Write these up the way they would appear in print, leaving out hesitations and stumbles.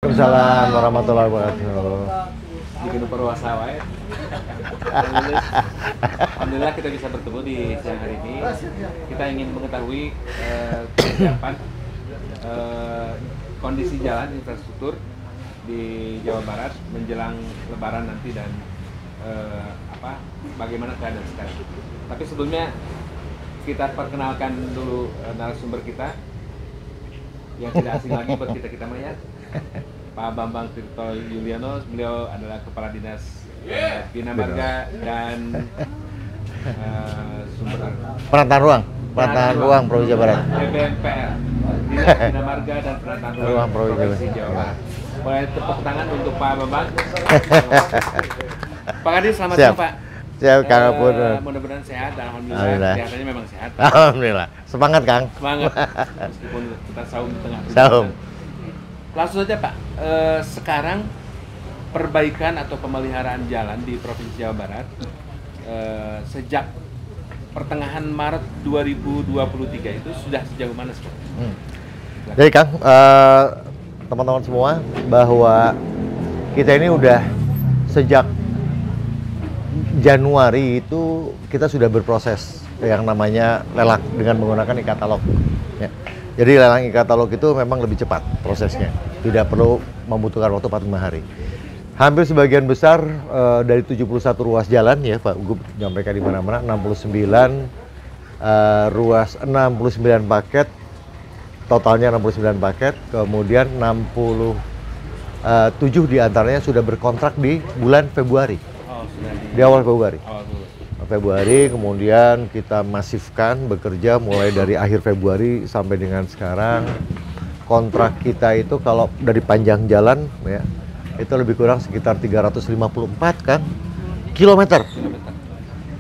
Waalaikumsalam warahmatullahi wabarakatuh. Di Gedung Perwasa wae. Alhamdulillah kita bisa bertemu di siang hari ini. Kita ingin mengetahui kesiapan kondisi jalan infrastruktur di Jawa Barat menjelang Lebaran nanti dan bagaimana keadaan sekarang. Tapi sebelumnya kita perkenalkan dulu narasumber kita yang tidak asing lagi buat kita maya, Pak Bambang Tirto Yuliano. Beliau adalah Kepala Dinas Bina Marga dan sumber penataan ruang Provinsi Jawa Barat. BBMPR, Dinas Bina Marga dan Penataan Ruang Provinsi Jawa Barat. Boleh tepuk tangan untuk Pak Bambang. Pak Kadis, selamat siang Pak. Siap, Kang Apun. Mudah-mudahan sehat, alhamdulillah. Kelihatannya memang sehat. Alhamdulillah. Semangat, Kang. Semangat. Meskipun kita saum di tengah saum. Langsung saja Pak, sekarang perbaikan atau pemeliharaan jalan di Provinsi Jawa Barat sejak pertengahan Maret 2023 itu sudah sejauh mana sih? Jadi Kang, teman-teman semua, bahwa kita ini udah sejak Januari itu kita sudah berproses yang namanya lelang dengan menggunakan e-katalog. Ya. Jadi lelang e-katalog itu memang lebih cepat prosesnya, tidak perlu membutuhkan waktu 45 hari. Hampir sebagian besar dari 71 ruas jalan ya Pak Gub menyampaikan di mana-mana, 69 ruas, 69 paket, totalnya 69 paket, kemudian 67 diantaranya sudah berkontrak di bulan Februari. Di awal Februari, kemudian kita masifkan bekerja mulai dari akhir Februari sampai dengan sekarang. Kontrak kita itu kalau dari panjang jalan ya, itu lebih kurang sekitar 354 kan kilometer.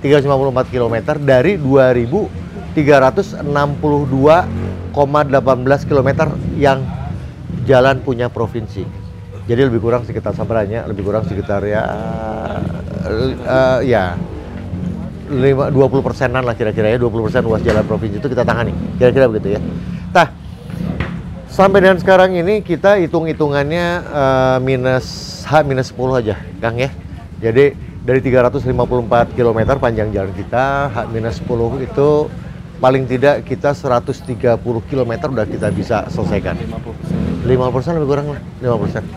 354 kilometer dari 2.362,18 kilometer yang jalan punya provinsi. Jadi lebih kurang sekitar sabarannya, lebih kurang sekitar ya 20%-an lah kira-kira ya, 20% ruas jalan provinsi itu kita tangani, kira-kira begitu ya. Nah, sampai dengan sekarang ini kita hitung-hitungannya minus 10 aja, Kang ya. Jadi dari 354 km panjang jalan kita, minus 10 itu paling tidak kita 130 km udah kita bisa selesaikan. 50% lebih kurang lah, 50%.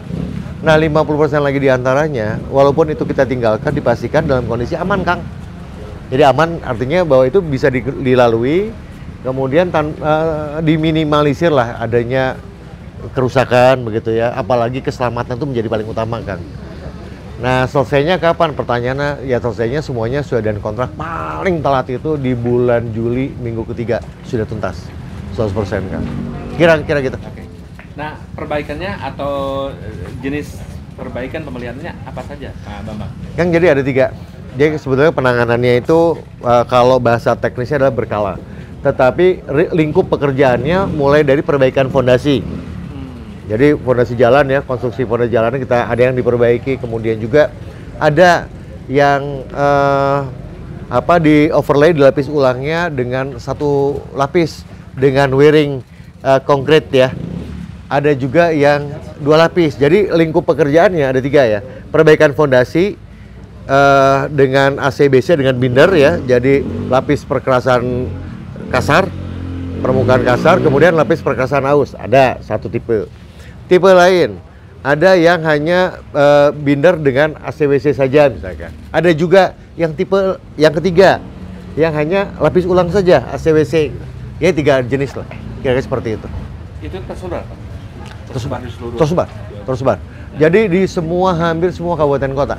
Nah, 50% lagi diantaranya, walaupun itu kita tinggalkan, dipastikan dalam kondisi aman, Kang. Jadi aman artinya bahwa itu bisa dilalui, kemudian diminimalisir lah adanya kerusakan begitu ya. Apalagi keselamatan itu menjadi paling utama, Kang. Nah, selesainya kapan? Pertanyaannya, ya selesainya semuanya sudah dan kontrak paling telat itu di bulan Juli minggu ketiga sudah tuntas, 100% Kang. Kira-kira gitu. Oke. Nah, perbaikannya atau jenis perbaikan pemeliharannya apa saja, Pak Bambang? Kang, jadi ada 3. Jadi sebetulnya penanganannya itu kalau bahasa teknisnya adalah berkala. Tetapi lingkup pekerjaannya mulai dari perbaikan fondasi. Jadi fondasi jalan ya, konstruksi fondasi jalan kita ada yang diperbaiki, kemudian juga ada yang di overlay, dilapis ulangnya dengan 1 lapis dengan wiring konkret ya. Ada juga yang 2 lapis. Jadi lingkup pekerjaannya ada 3 ya. Perbaikan fondasi dengan ACBC dengan binder ya. Jadi lapis perkerasan kasar, permukaan kasar, kemudian lapis perkerasan aus. Ada 1 tipe. Tipe lain ada yang hanya binder dengan ACBC saja misalkan. Ada juga yang tipe yang ketiga yang hanya lapis ulang saja ACBC. Ya 3 jenis lah. Kira-kira seperti itu. Itu tersebar, Pak? Tersebar. Jadi di hampir semua kabupaten kota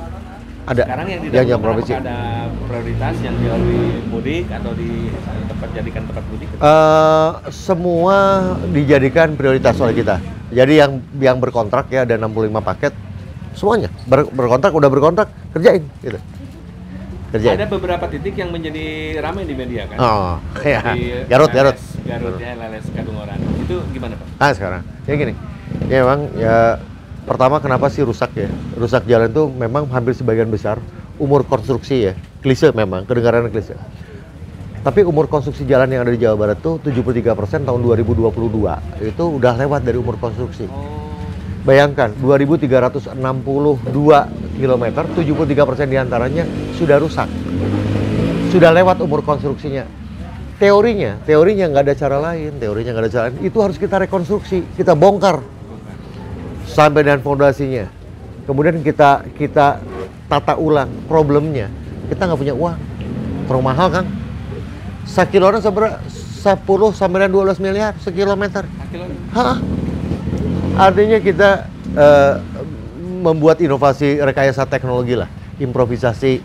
ada. Sekarang yang di dalam provinsi ada prioritas yang dilalui mudik atau dijadikan tempat mudik? Semua dijadikan prioritas oleh kita. Jadi yang berkontrak ya ada 65 paket, semuanya berkontrak, udah berkontrak, kerjain gitu. Kerjain. Ada beberapa titik yang menjadi ramai di media kan? Oh, ya. Garut ya, Leles Kadungoran. Itu gimana Pak? Sekarang ya gini. Ya memang ya, pertama kenapa sih rusak ya? Rusak jalan itu memang hampir sebagian besar umur konstruksi ya. Klise memang, kedengaran klise. Tapi umur konstruksi jalan yang ada di Jawa Barat tuh 73% tahun 2022 itu udah lewat dari umur konstruksi. Bayangkan 2.362 kilometer, 73% diantaranya sudah rusak, sudah lewat umur konstruksinya. Teorinya nggak ada cara lain, itu harus kita rekonstruksi, kita bongkar sampai dengan fondasinya. Kemudian kita tata ulang problemnya. Kita nggak punya uang, terlalu mahal kan? Sekilometer seberapa? 10 sampai 12 miliar sekilometer. Hah? Artinya kita membuat inovasi rekayasa teknologi lah, improvisasi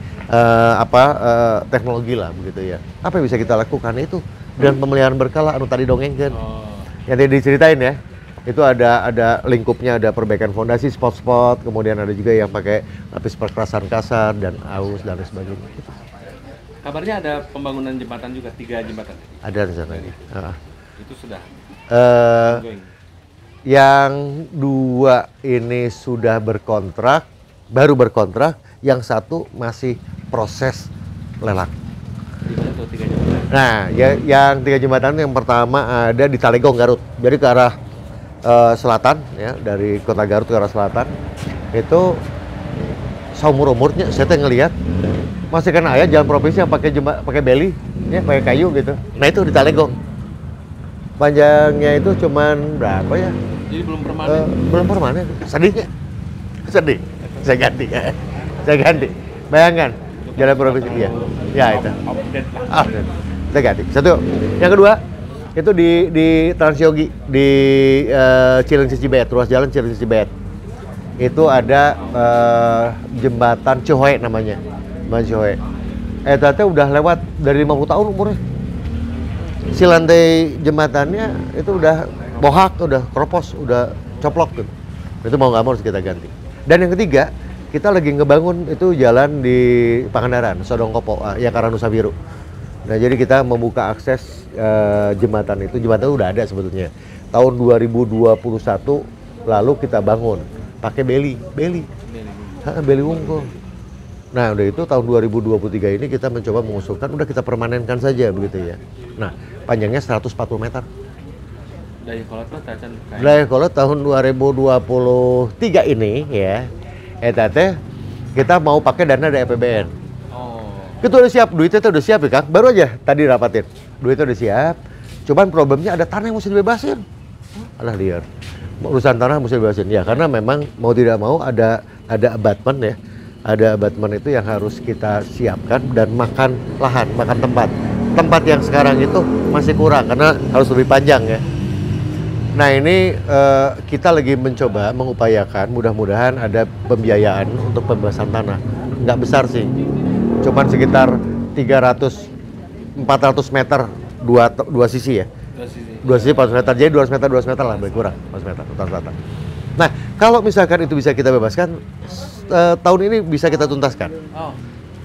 teknologi lah begitu ya. Apa yang bisa kita lakukan itu dengan pemeliharaan berkala tadi dongengkan. Yang tadi diceritain ya. Itu ada lingkupnya, ada perbaikan fondasi, spot-spot, kemudian ada juga yang pakai lapis perkerasan kasar dan aus dan lain sebagainya. Kabarnya ada pembangunan jembatan juga, 3 jembatan. Ada rencananya. Itu sudah. Yang 2 ini sudah baru berkontrak, yang 1 masih proses lelang. Gimana tuh 3 jembatan? Nah, yang 3 jembatan yang pertama ada di Talegong, Garut. Jadi ke arah selatan, ya, dari kota Garut ke arah selatan. Itu seumur-umurnya saya ngelihat masih kan ayah jalan provinsi yang pakai beli, ya, pakai kayu gitu. Nah itu di Talegong. Panjangnya itu cuman berapa ya? Jadi belum permanen. Belum permanen. Sedih. Saya ganti. Bayangkan jalan provinsi dia. Ya itu. Update lah. Saya ganti. 1. Yang kedua itu di Transyogi di Cilengsi Cibet, ruas jalan Cilengsi Cibet. Itu ada jembatan Cihoe namanya. Jembatan Cihoe. Tete udah lewat dari 50 tahun umurnya. Si lantai jembatannya itu udah bohak, udah keropos, udah coplok tuh. Itu mau nggak mau harus kita ganti. Dan yang ketiga, kita lagi ngebangun itu jalan di Pangandaran, Sodongkopo, ya karena Nusa Biru. Nah jadi kita membuka akses jembatan itu. Jembatan udah ada sebetulnya. Tahun 2021 lalu kita bangun pakai beli wungkul. Nah udah itu tahun 2023 ini kita mencoba mengusulkan udah kita permanenkan saja begitu ya. Nah panjangnya 140 meter. Dayakolot tahun 2023 ini ya. Kita mau pakai dana dari APBN. Itu udah siap, duitnya udah siap ya Kang. Baru aja tadi rapatin. Duitnya udah siap. Cuman problemnya ada tanah yang mesti dibebasin. Alah liar. Urusan tanah mesti dibebasin. Ya karena memang mau tidak mau ada abatmen ya. Ada abatmen itu yang harus kita siapkan dan makan lahan, makan tempat. Tempat yang sekarang itu masih kurang karena harus lebih panjang ya. Nah ini kita lagi mencoba mengupayakan mudah-mudahan ada pembiayaan untuk pembebasan tanah. Nggak besar sih, cuman sekitar 300-400 meter dua sisi ya. Dua sisi 400 meter, jadi 200 meter lah lebih kurang 400 meter utara selatan. Nah kalau misalkan itu bisa kita bebaskan, tahun ini bisa kita tuntaskan.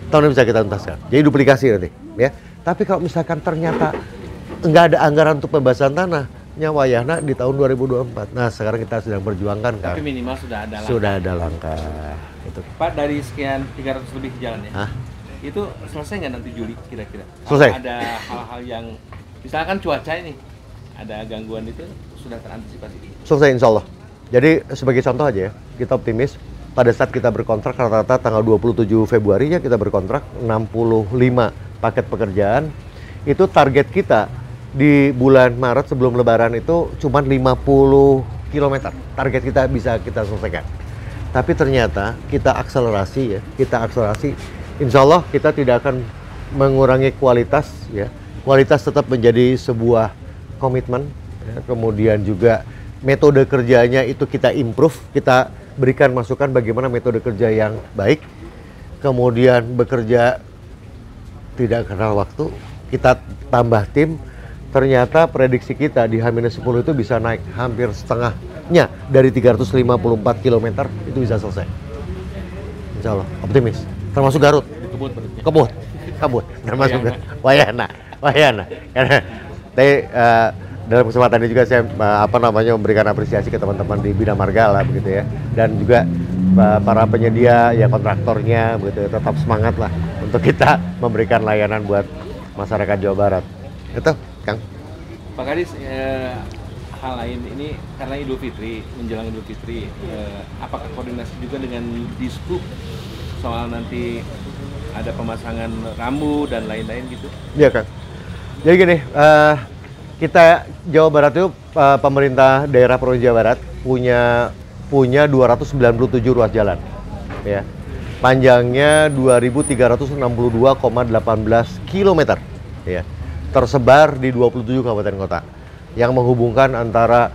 Tahun ini bisa kita tuntaskan. Jadi duplikasi nanti ya. Tapi kalau misalkan ternyata nggak ada anggaran untuk pembebasan tanah, nyawayana di tahun 2024. Nah, sekarang kita sedang perjuangkan kan. Tapi minimal sudah ada langkah. Sudah ada langkah. Itu. Pak, dari sekian 300 lebih jalan ya. Hah? Itu selesai nggak nanti Juli kira-kira? Selesai. Ada hal-hal yang misalkan cuaca ini ada gangguan itu sudah terantisipasi. Selesai insya Allah. Jadi sebagai contoh aja ya, kita optimis pada saat kita berkontrak rata-rata tanggal 27 Februari ya kita berkontrak 65 paket pekerjaan. Itu target kita di bulan Maret sebelum Lebaran itu cuma 50 km. Target kita bisa kita selesaikan. Tapi ternyata kita akselerasi ya, insya Allah kita tidak akan mengurangi kualitas ya. Kualitas tetap menjadi sebuah komitmen ya. Kemudian juga metode kerjanya itu kita improve, kita berikan masukan bagaimana metode kerja yang baik. Kemudian bekerja tidak kenal waktu, kita tambah tim. Ternyata prediksi kita di H-10 itu bisa naik hampir setengahnya dari 354 km itu bisa selesai. Insya Allah, optimis. Termasuk Garut. Kebut. Termasuk Wayana. Karena dalam kesempatan ini juga saya memberikan apresiasi ke teman-teman di Bina Marga lah begitu ya. Dan juga para penyedia ya kontraktornya begitu ya, tetap semangat lah untuk kita memberikan layanan buat masyarakat Jawa Barat. Itu Kang. Pak Kadis, hal lain ini karena Idul Fitri, menjelang Idul Fitri, apakah koordinasi juga dengan Dishub soal nanti ada pemasangan rambu dan lain-lain gitu? Iya Kang. Jadi gini, kita Jawa Barat itu pemerintah daerah Provinsi Jawa Barat punya 297 ruas jalan, ya. Panjangnya 2.362,18 km, ya. Tersebar di 27 kabupaten kota yang menghubungkan antara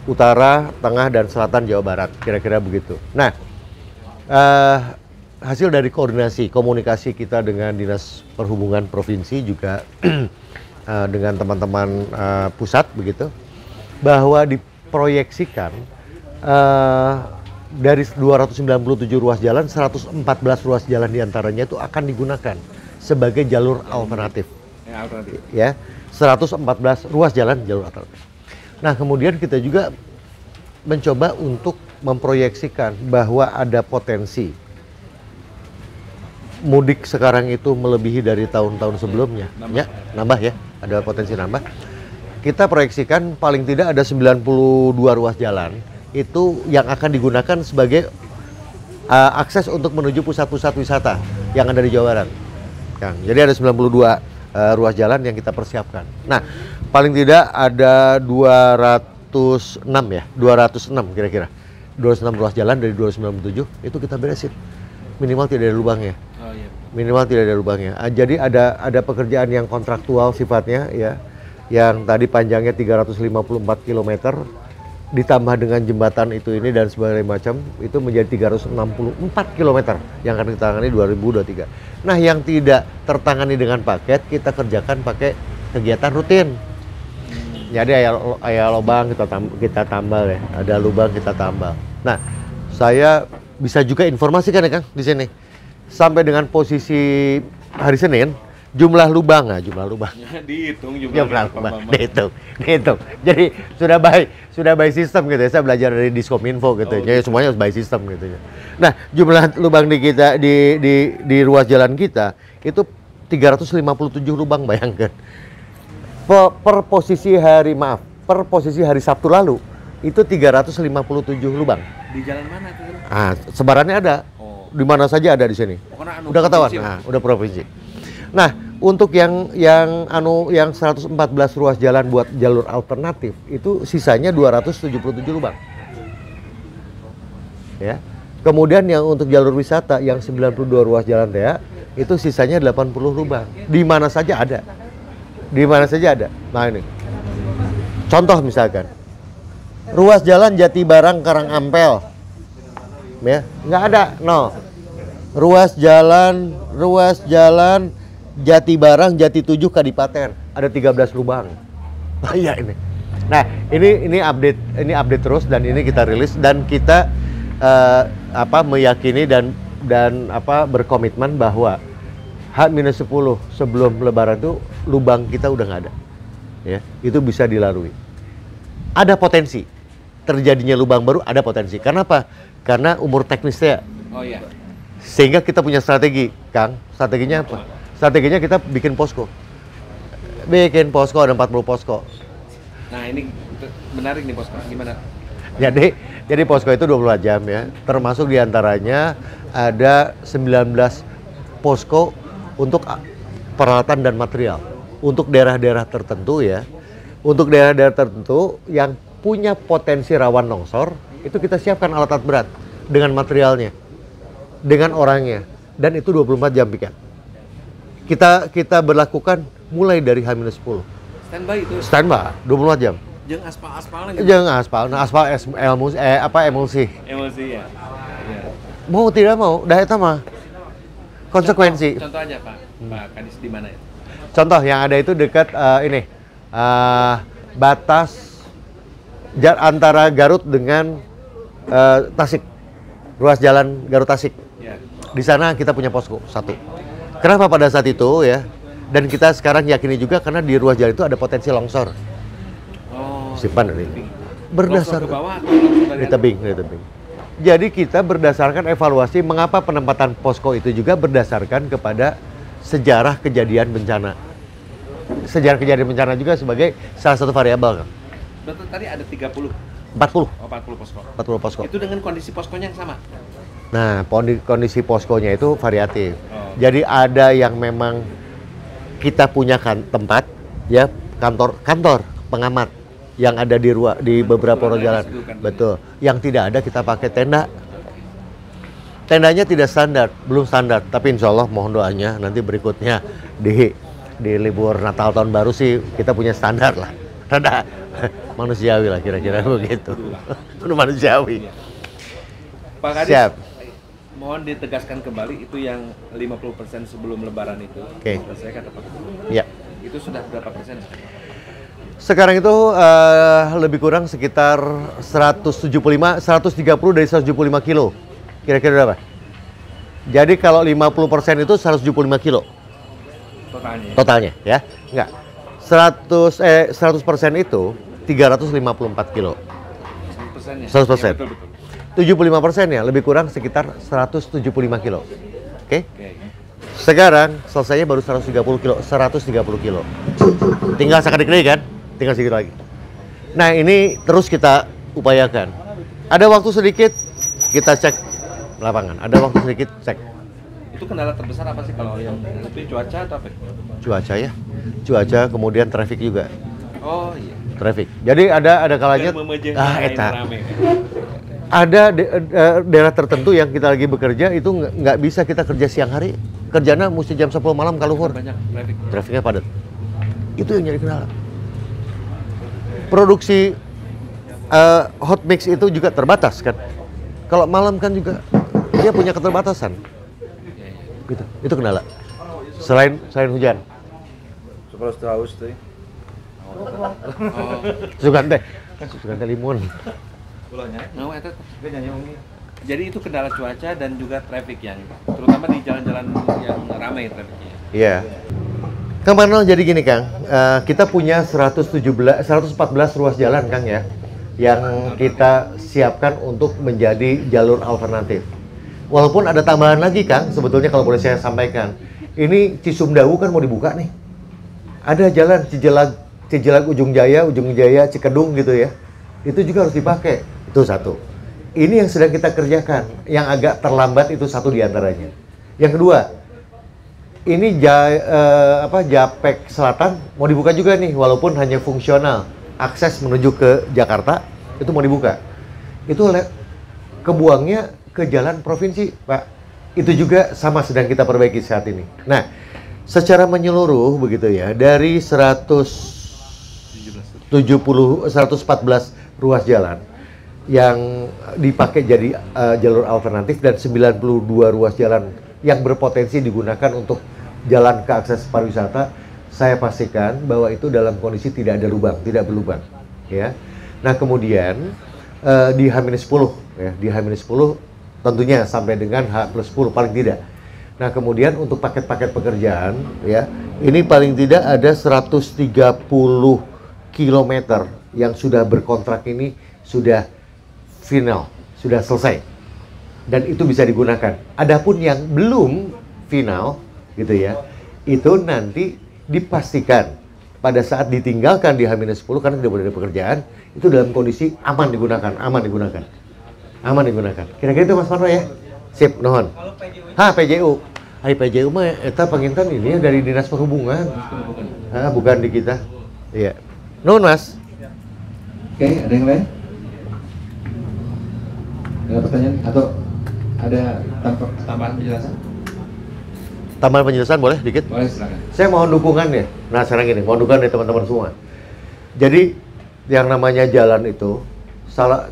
utara, tengah, dan selatan Jawa Barat, kira-kira begitu. Nah, hasil dari koordinasi komunikasi kita dengan Dinas Perhubungan Provinsi juga dengan teman-teman pusat begitu, bahwa diproyeksikan dari 297 ruas jalan, 114 ruas jalan diantaranya itu akan digunakan sebagai jalur alternatif. Ya, 114 ruas jalan jalur alternatif. Nah, kemudian kita juga mencoba untuk memproyeksikan bahwa ada potensi mudik sekarang itu melebihi dari tahun-tahun sebelumnya. Nambah ya, ada potensi nambah. Kita proyeksikan paling tidak ada 92 ruas jalan itu yang akan digunakan sebagai akses untuk menuju pusat-pusat wisata yang ada di Jawa Barat. Jadi ada 92 ruas jalan yang kita persiapkan. Nah, paling tidak ada 206 ya, 206 kira-kira. 206 ruas jalan dari 297 itu kita beresin. Minimal tidak ada lubangnya. Oh, iya. Minimal tidak ada lubangnya. Jadi ada pekerjaan yang kontraktual sifatnya ya, yang tadi panjangnya 354 km ditambah dengan jembatan itu ini dan sebagainya macam, itu menjadi 364 km yang akan ditangani 2023. Nah, yang tidak tertangani dengan paket kita kerjakan pakai kegiatan rutin. Jadi ada lubang kita tambal ya, ada lubang kita tambal. Nah, saya bisa juga informasikan ya Kang di sini. Sampai dengan posisi hari Senin, jumlah lubang dihitung jumlah lubang. Dihitung. Jadi sudah by sistem gitu ya. Saya belajar dari Diskominfo gitu. Jadi semuanya by sistem gitu ya. Nah, jumlah lubang di kita di ruas jalan kita itu 357 lubang, bayangkan. Per posisi hari Sabtu lalu itu 357 lubang. Di jalan mana tuh? Sebarannya ada. Di mana saja ada di sini. Udah ketahuan. Udah provinsi. Nah, untuk yang 114 ruas jalan buat jalur alternatif itu sisanya 277 lubang. Ya. Kemudian yang untuk jalur wisata yang 92 ruas jalan ya, itu sisanya 80 lubang. Di mana saja ada. Nah, ini. Contoh misalkan. Ruas jalan Jati Barang Karangampel. Ya, nggak ada, no. Ruas jalan Jati Barang, Jati 7 Kadipaten ada 13 lubang. Iya ini. Nah, ini update terus dan ini kita rilis dan kita meyakini dan berkomitmen bahwa H-10 sebelum Lebaran itu lubang kita udah nggak ada. Ya, itu bisa dilalui. Ada potensi terjadinya lubang baru, ada potensi. Karena apa? Karena umur teknisnya. Oh iya. Sehingga kita punya strategi, Kang. Strateginya apa? Strateginya kita bikin posko. Ada 40 posko. Nah, ini menarik nih posko. Gimana? Jadi posko itu 24 jam ya. Termasuk diantaranya ada 19 posko untuk peralatan dan material. Untuk daerah-daerah tertentu ya. Untuk daerah-daerah tertentu yang punya potensi rawan longsor, itu kita siapkan alat berat dengan materialnya, dengan orangnya, dan itu 24 jam piket. Kita berlakukan mulai dari H-10. Standby itu? Standby, 24 jam. Jeung aspal-aspalnya? Jeung aspal, nah aspal emulsi. Emulsi ya? Ya. Mau tidak mau, dah itu mah konsekuensi. Contoh aja Pak Kadis di mana ya? Contoh yang ada itu dekat batas antara Garut dengan Tasik, ruas jalan Garut Tasik. Ya. Di sana kita punya posko satu. Kenapa pada saat itu ya? Dan kita sekarang yakini juga karena di ruas jalan itu ada potensi longsor. Oh. Simpan ini. Berdasar ke bawah atau longsor di tebing. Jadi kita berdasarkan evaluasi mengapa penempatan posko itu juga berdasarkan kepada sejarah kejadian bencana. Sejarah kejadian bencana juga sebagai salah satu variabel kan. Betul, tadi ada 30. 40. Oh, 40 posko. 40 posko. Itu dengan kondisi poskonya yang sama. Nah, kondisi poskonya itu variatif. Oh. Jadi ada yang memang kita punya tempat, ya kantor pengamat yang ada di beberapa ruas jalan. Betul. Yang tidak ada kita pakai tenda. Tendanya tidak standar, belum standar. Tapi insya Allah mohon doanya nanti berikutnya di libur Natal tahun baru sih kita punya standar lah. Rada manusiawi lah kira-kira begitu. Udah manusiawi. Pak Kadis, Siap. mohon ditegaskan kembali itu yang 50% sebelum lebaran itu. Oke. Saya kata Pak. Ya. Itu sudah berapa persen? Sekarang itu lebih kurang sekitar 130 dari 175 kilo. Kira-kira berapa? Jadi kalau 50% itu 175 kilo. Totalnya. Totalnya ya. Enggak. 100% itu 354 kilo. 100%. 100%. Ya, betul. 75%-nya lebih kurang sekitar 175 kilo. Oke? Oke. Sekarang selesainya baru 130 kilo, 130 kilo. Tinggal sekali kan? Tinggal sedikit lagi. Nah, ini terus kita upayakan. Ada waktu sedikit kita cek lapangan. Ada waktu sedikit cek. Itu kendala terbesar apa sih kalau yang itu cuaca atau apa? Cuaca ya. Cuaca kemudian traffic juga. Oh iya. Traffic. Jadi ada kalanya eta. Ada daerah tertentu yang kita lagi bekerja itu nggak bisa kita kerja siang hari. Kerjanya mesti jam 10 malam keluar. Banyak traffic. Trafiknya padat. Itu yang jadi kendala. Produksi hot mix itu juga terbatas kan. Kalau malam kan juga dia punya keterbatasan. Gitu. Itu kendala. Selain hujan. Kalau Strauss tuh. Sugan teh limun. Mau eta jadi itu kendala cuaca dan juga traffic yang terutama di jalan-jalan yang ramai trafiknya. Iya. Kemarin jadi gini Kang, kita punya 114 ruas jalan Kang ya, yang kita siapkan untuk menjadi jalur alternatif. Walaupun ada tambahan lagi Kang, sebetulnya kalau boleh saya sampaikan, ini Cisumdawu kan mau dibuka nih. Ada jalan Cijelag Ujung Jaya, Cikedung gitu ya. Itu juga harus dipakai. Itu satu. Ini yang sedang kita kerjakan. Yang agak terlambat itu satu diantaranya. Yang kedua, ini Japek Selatan mau dibuka juga nih, walaupun hanya fungsional. Akses menuju ke Jakarta itu mau dibuka. Itu kebuangnya ke jalan provinsi, Pak. Itu juga sama sedang kita perbaiki saat ini. Nah, secara menyeluruh begitu ya, dari 114 ruas jalan yang dipakai jadi jalur alternatif dan 92 ruas jalan yang berpotensi digunakan untuk jalan ke akses pariwisata, saya pastikan bahwa itu dalam kondisi tidak ada lubang, tidak berlubang, ya. Nah, kemudian di H-10 ya, di H-10 tentunya sampai dengan H+10 paling tidak. Nah, kemudian untuk paket-paket pekerjaan ya, ini paling tidak ada 130 km yang sudah berkontrak ini sudah final, sudah selesai. Dan itu bisa digunakan. Adapun yang belum final gitu ya, itu nanti dipastikan pada saat ditinggalkan di H-10 karena tidak boleh ada pekerjaan, itu dalam kondisi aman digunakan. Kira-kira itu Mas Marno ya? Sip, nuhun. PJU. PJU mah eta panginten ini ya dari Dinas Perhubungan. Bukan di kita. Iya. Nuhun, Mas. Oke, ada yang lain? Ada pertanyaan atau ada tambahan penjelasan? Tambahan penjelasan boleh dikit? Boleh, silakan. Saya mohon dukungan ya. Nah, sekarang gini, mohon dukungan dari teman-teman semua. Jadi, yang namanya jalan itu,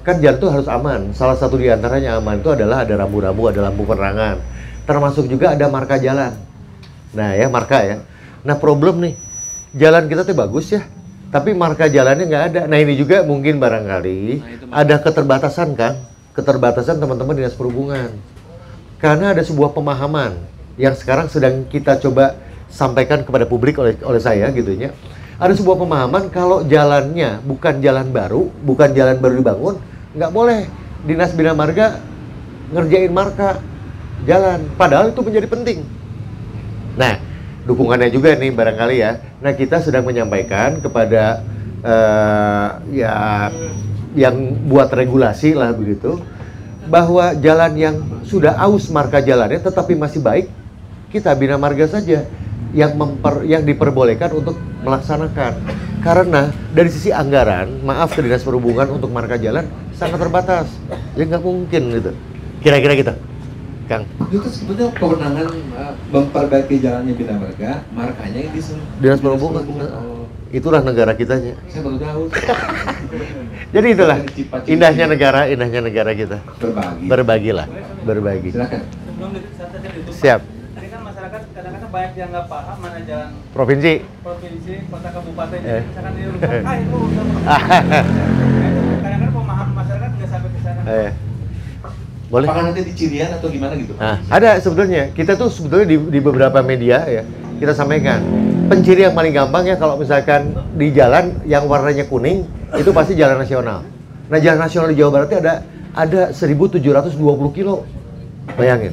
kan jalan itu harus aman. Salah satu di antaranya aman itu adalah ada rambu-rambu, ada lampu penerangan. Termasuk juga ada marka jalan. Nah ya, marka ya. Nah, problem nih, jalan kita tuh bagus ya, tapi marka jalannya nggak ada. Nah, ini juga mungkin barangkali ada keterbatasan kan? Keterbatasan teman-teman Dinas Perhubungan. Karena ada sebuah pemahaman yang sekarang sedang kita coba sampaikan kepada publik oleh saya gitu ya. Ada sebuah pemahaman kalau jalannya bukan jalan baru dibangun, nggak boleh Dinas Bina Marga ngerjain marka jalan. Padahal itu menjadi penting. Nah, dukungannya juga nih barangkali ya. Nah, kita sedang menyampaikan kepada ya yang buat regulasi lah begitu, bahwa jalan yang sudah aus marka jalannya tetapi masih baik, kita bina marga saja yang diperbolehkan untuk melaksanakan. Karena dari sisi anggaran, maaf ke Dinas Perhubungan untuk marka jalan sangat terbatas, ya nggak mungkin gitu. Kira-kira gitu, Kang. Itu sebetulnya kewenangan memperbaiki jalannya bina marga, markanya yang disuruh Dinas Perhubungan. Oh, Itulah negara kitanya. saya baru tahu. Jadi itulah indahnya negara kita. Berbagi. Berbagi. Silakan. Sebelum saya ditutup, Siap. tadi kan masyarakat kadang-kadang banyak yang nggak paham mana jalan Provinsi. provinsi, kota, kabupaten. Eh. Misalkan di urusan itu urusan kadang-kadang pemahaman masyarakat nggak sampai ke sana. Boleh. Apakah nanti di Cirian atau gimana gitu? Nah, ada sebetulnya. Kita tuh sebetulnya di beberapa media ya, kita sampaikan. Penciri yang paling gampang ya kalau misalkan di jalan yang warnanya kuning, itu pasti jalan nasional. Nah, jalan nasional di Jawa Barat itu ada 1.720 kilo. Bayangin.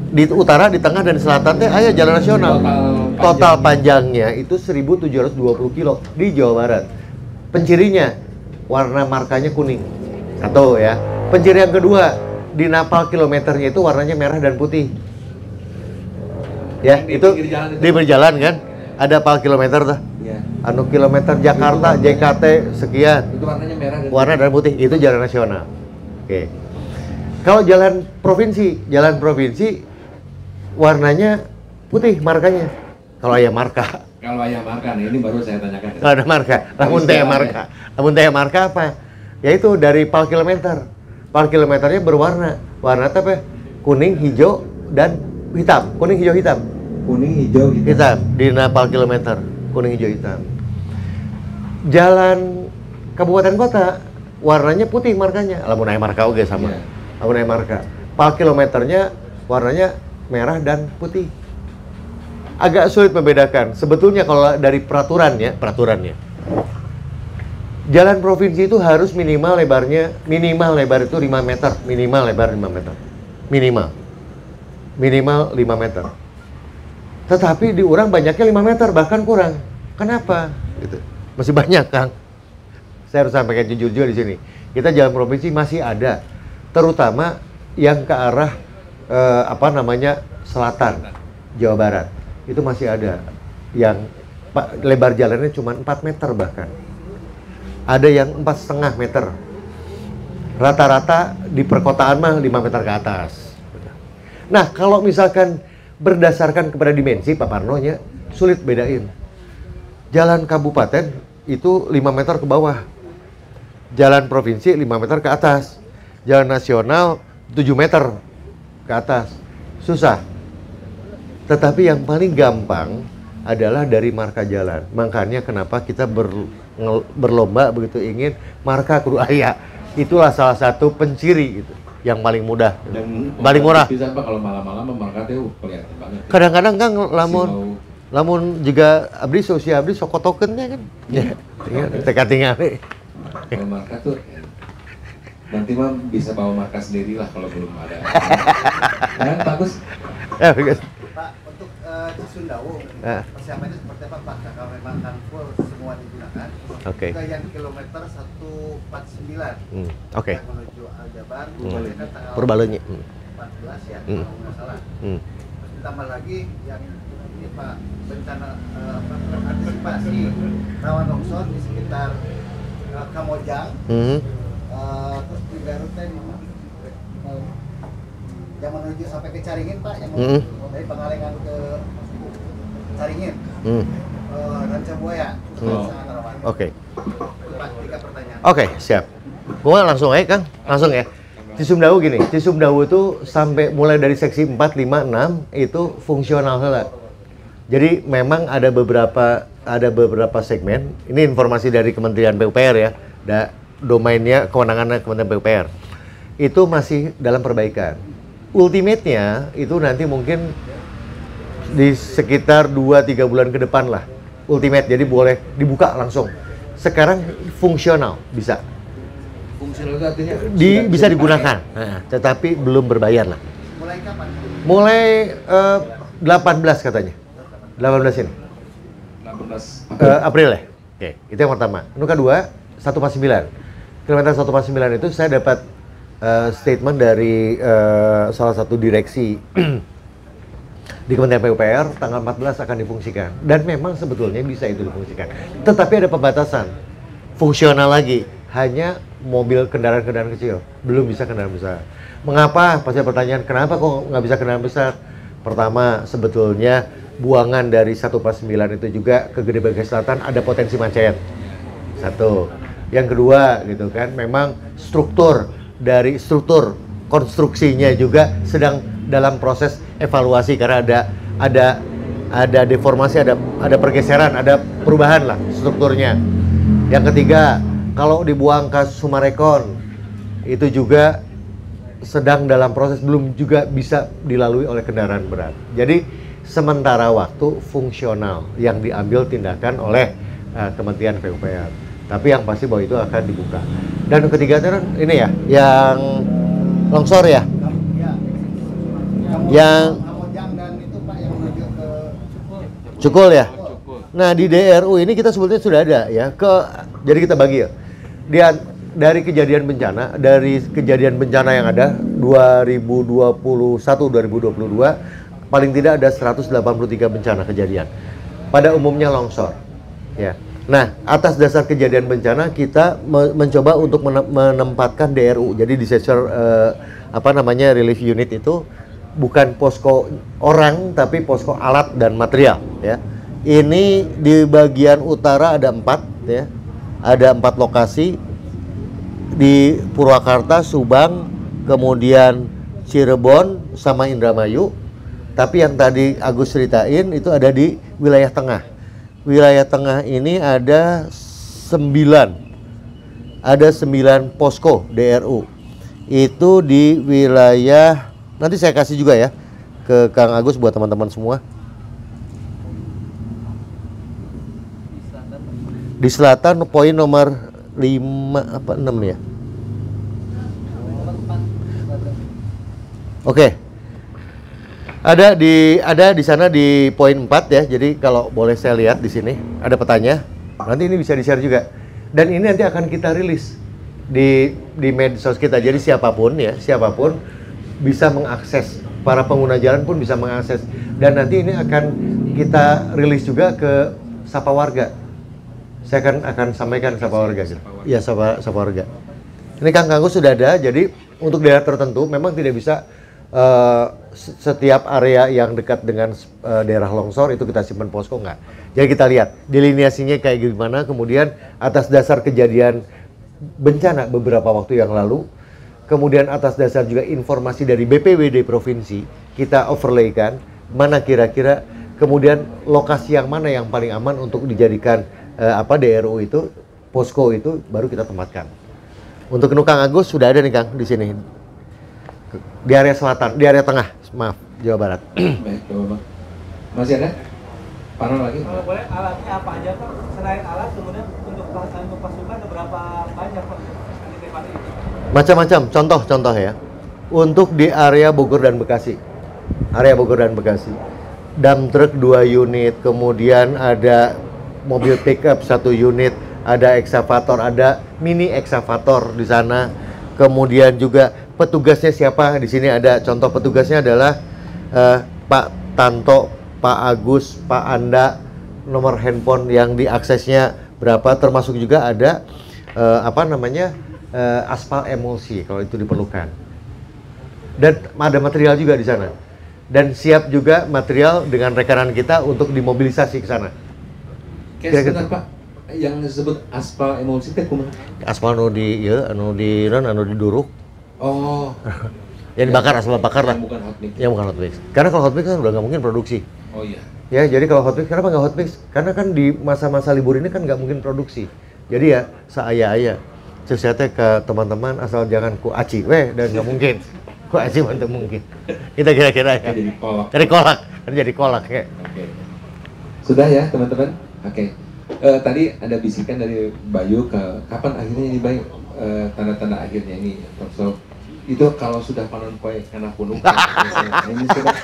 Di utara, di tengah, dan selatan teh ada jalan nasional. Total panjangnya itu 1.720 kilo di Jawa Barat. Pencirinya, warna markanya kuning. Satu ya. Penciri yang kedua, di napal kilometernya itu warnanya merah dan putih. Ya, Di itu pinggir jalan itu. di berjalan kan? Ada pal kilometer tuh. Iya. Anu kilometer Jakarta, Itu warnanya- JKT sekian. Itu warnanya merah dan Warna dan putih, itu jalan nasional. Oke. Kalau jalan provinsi warnanya putih markanya. Kalau ya marka. Kalau ayah marka, nah ini baru saya tanyakan. Kalau ada marka, namun teh marka. Namun teh marka apa? Yaitu dari pal kilometer. Pal kilometernya berwarna. Warna apa? Kuning, hijau, dan hitam. Kuning, hijau, hitam. Kuning, hijau, hitam. Hitam di napal kilometer. Kuning, hijau, hitam. Jalan kabupaten kota warnanya putih markanya. Lamun aya marka oge sama. Iya. Lamun aya marka. Pal kilometernya warnanya merah dan putih. Agak sulit membedakan. Sebetulnya kalau dari peraturannya. Jalan provinsi itu harus minimal lebar itu 5 meter, minimal lebar 5 meter. Minimal 5 meter. Tetapi di orang banyaknya 5 meter, bahkan kurang. Kenapa? Gitu. Masih banyak, Kang. Saya harus sampaikan jujur juga di sini. Kita jalan provinsi masih ada, terutama yang ke arah selatan, Jawa Barat. Itu masih ada yang lebar jalannya cuma 4 meter bahkan. Ada yang 4,5 meter. Rata-rata di perkotaan mah 5 meter ke atas. Nah, kalau misalkan berdasarkan kepada dimensi, Pak Parnonya, sulit bedain. Jalan kabupaten itu 5 meter ke bawah. Jalan provinsi 5 meter ke atas. Jalan nasional 7 meter ke atas. Susah. Tetapi yang paling gampang adalah dari marka jalan. Makanya kenapa kita berlomba begitu ingin marka kudu aya. Itulah salah satu penciri gitu, yang paling mudah. Dan paling murah. Bisa Pak kalau malam-malam marka teh kelihatan banget. Kadang-kadang kan Mau- lamun juga abdi sosial abdi sokotokeunnya kan. Ya, teka tinggal. Kalau marka tuh nanti mah bisa bawa marka sendiri lah kalau belum ada. Nah, bagus. Ya, bagus. Pak, untuk Cisundau, persiapannya seperti apa Pak? Kalau memang kan full semua digunakan. Oke. Juga yang kilometer 149. Oke. Yang menuju Aljabar, kan tanggal Purbalunyi. 14 ya, Hmm. kalau nggak salah. Hmm. Terus ditambah lagi yang ini Pak, bencana antisipasi rawan longsor di sekitar Kamojang. Hmm. Terus di Garut teh yang menuju sampai ke Caringin Pak, yang Hmm. dari Pangalengan ke Caringin, Hmm. Rancabuaya, Oh. sangat rawan. Oke. Pak, 3 pertanyaan. Oke, siap. Gua langsung aja, Kang. Langsung ya. Cisumdawu gini, Cisumdawu itu sampai mulai dari seksi 4, 5, 6 itu fungsional heula. Jadi memang ada beberapa segmen. Ini informasi dari Kementerian PUPR ya. Domainnya kewenangannya Kementerian PUPR. Itu masih dalam perbaikan. Ultimate-nya itu nanti mungkin di sekitar 2-3 bulan ke depan lah. Ultimate, jadi boleh dibuka langsung. Sekarang fungsional, bisa. Fungsional itu artinya Bisa digunakan, nah, tetapi belum berbayar lah. Mulai kapan? Mulai 18 katanya. 18 ini. 18 April ya? Oke, itu yang pertama. Yang kedua, 149. Kilometer 149 itu saya dapat statement dari salah satu direksi di Kementerian PUPR, tanggal 14 akan difungsikan. Dan memang sebetulnya bisa itu difungsikan. Tetapi ada pembatasan. Fungsional lagi, hanya mobil kendaraan-kendaraan kecil, belum bisa kendaraan besar. Mengapa? Pasti pertanyaan, kenapa kok nggak bisa kendaraan besar? Pertama, sebetulnya buangan dari 149 itu juga ke Gede Bage Selatan ada potensi macet. Satu. Yang kedua, gitu kan, memang struktur konstruksinya juga sedang dalam proses evaluasi karena ada deformasi, ada pergeseran, ada perubahan lah strukturnya. Yang ketiga, kalau dibuang ke Sumarekon itu juga sedang dalam proses, belum juga bisa dilalui oleh kendaraan berat. Jadi sementara waktu fungsional yang diambil tindakan oleh Kementerian PUPR. Tapi yang pasti bahwa itu akan dibuka. Dan yang ketiga kan ini ya, yang longsor ya. Yang Kamojang dan itu Pak yang menuju ke Cukul ya. Cukup. Nah di DRU ini kita sebetulnya sudah ada ya. Jadi kita bagi ya. Dari kejadian bencana yang ada 2021-2022 paling tidak ada 183 bencana kejadian. Pada umumnya longsor. Ya. Nah, atas dasar kejadian bencana kita mencoba untuk menempatkan DRU. Jadi disaster relief unit itu bukan posko orang tapi posko alat dan material ya. Ini di bagian utara ada 4 ya. Ada 4 lokasi di Purwakarta, Subang, kemudian Cirebon sama Indramayu. Tapi yang tadi Agus ceritain itu ada di wilayah tengah. Wilayah tengah ini ada 9 posko DRU. Itu di wilayah, nanti saya kasih juga ya ke Kang Agus buat teman-teman semua. Di selatan poin nomor 5 apa 6 ya? Oke. Ada di sana di poin 4 ya. Jadi kalau boleh saya lihat di sini ada petanya. Nanti ini bisa di-share juga. Dan ini nanti akan kita rilis di medsos kita. Jadi siapapun bisa mengakses. Para pengguna jalan pun bisa mengakses. Dan nanti ini akan kita rilis juga ke Sapa Warga. Saya akan sampaikan Sapa Warga. Iya, Sapa Warga. Ini Kang Agus sudah ada. Jadi untuk daerah tertentu memang tidak bisa setiap area yang dekat dengan daerah longsor itu kita simpan posko, enggak. Jadi kita lihat delineasinya kayak gimana, kemudian atas dasar kejadian bencana beberapa waktu yang lalu, kemudian atas dasar juga informasi dari BPWD provinsi, kita overlaykan mana kira-kira kemudian lokasi yang mana yang paling aman untuk dijadikan DRU itu, posko itu baru kita tempatkan. Untuk Kang Agus sudah ada nih Kang di sini. Di area selatan, di area tengah, maaf, Jawa Barat. Baik, Bapak. Masih ada? Panel lagi? Kalau boleh alatnya apa aja Pak? Selain alat, kemudian untuk pasukan ada berapa banyak Pak? Antisipasi itu? Macam-macam, contoh ya. Untuk di area Bogor dan Bekasi. Dump truck 2 unit, kemudian ada mobil pickup 1 unit, ada eksavator, ada mini eksavator di sana. Kemudian juga petugasnya siapa? Di sini ada contoh petugasnya adalah Pak Tanto, Pak Agus, Pak Anda, nomor handphone yang diaksesnya berapa, termasuk juga ada aspal emulsi kalau itu diperlukan. Dan ada material juga di sana. Dan siap juga material dengan rekanan kita untuk dimobilisasi ke sana. Sebentar Pak, yang disebut aspal emulsi teh kumaha? Aspal anu diduruk. Oh. Yang dibakar, aspal bakar lah. Yang bukan hot mix. Yang bukan hot mix. Karena kalau hot mix kan udah nggak mungkin produksi. Oh iya. Ya, jadi kalau hot mix, kenapa nggak hot mix? Karena kan di masa-masa libur ini kan nggak mungkin produksi. Jadi ya, seaya-aya. Terus saya teh ke teman-teman, asal jangan ku aci, dan nggak mungkin. Ku aci mantep mungkin. Kita kira-kira ya. Jadi kolak. Jadi kolak ya. Oke. Sudah ya teman-teman? Oke. Tadi ada bisikan dari Bayu ke kapan akhirnya ini Bayu? Tanda-tanda akhirnya ini. So, itu kalau sudah panen poe karena punung. Ini sudah.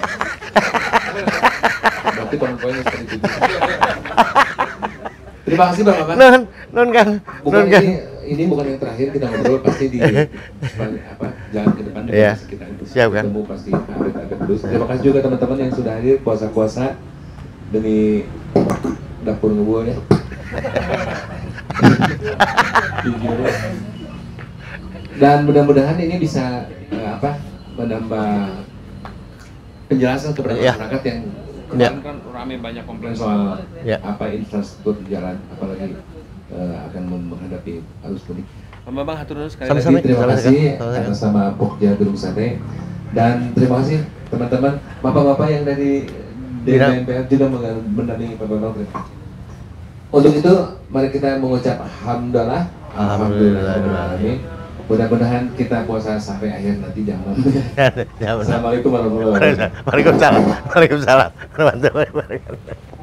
Berarti panen poenya sudah ditutup. Terima kasih Bang Maman. Non Kang. Bukan Non Kang. ini bukan yang terakhir kita ngobrol, pasti di jalan ke depan Iya. pasti kita Siap, kan? ketemu pasti update terus. Terima kasih juga teman-teman yang sudah hadir puasa-puasa demi dapur ngebul ya. Dan mudah-mudahan ini bisa menambah penjelasan kepada Iya. masyarakat yang Kemarin kan rame banyak komplain soal Ya. infrastruktur jalan, apalagi akan menghadapi arus mudik. Pak Bambang hatur nuhun sekali Sama-sama. lagi. Terima kasih Sama-sama. atas nama Pokja Gedung Sate, dan terima kasih teman-teman bapak-bapak yang dari DPR juga mendampingi Pak Bambang. Untuk itu mari kita mengucap alhamdulillah. Alhamdulillah. Mudah-mudahan kita puasa sampai akhir nanti jangan. Ya, benar. Assalamualaikum warahmatullahi wabarakatuh. Waalaikumsalam. Waalaikumsalam. Warahmatullahi wabarakatuh.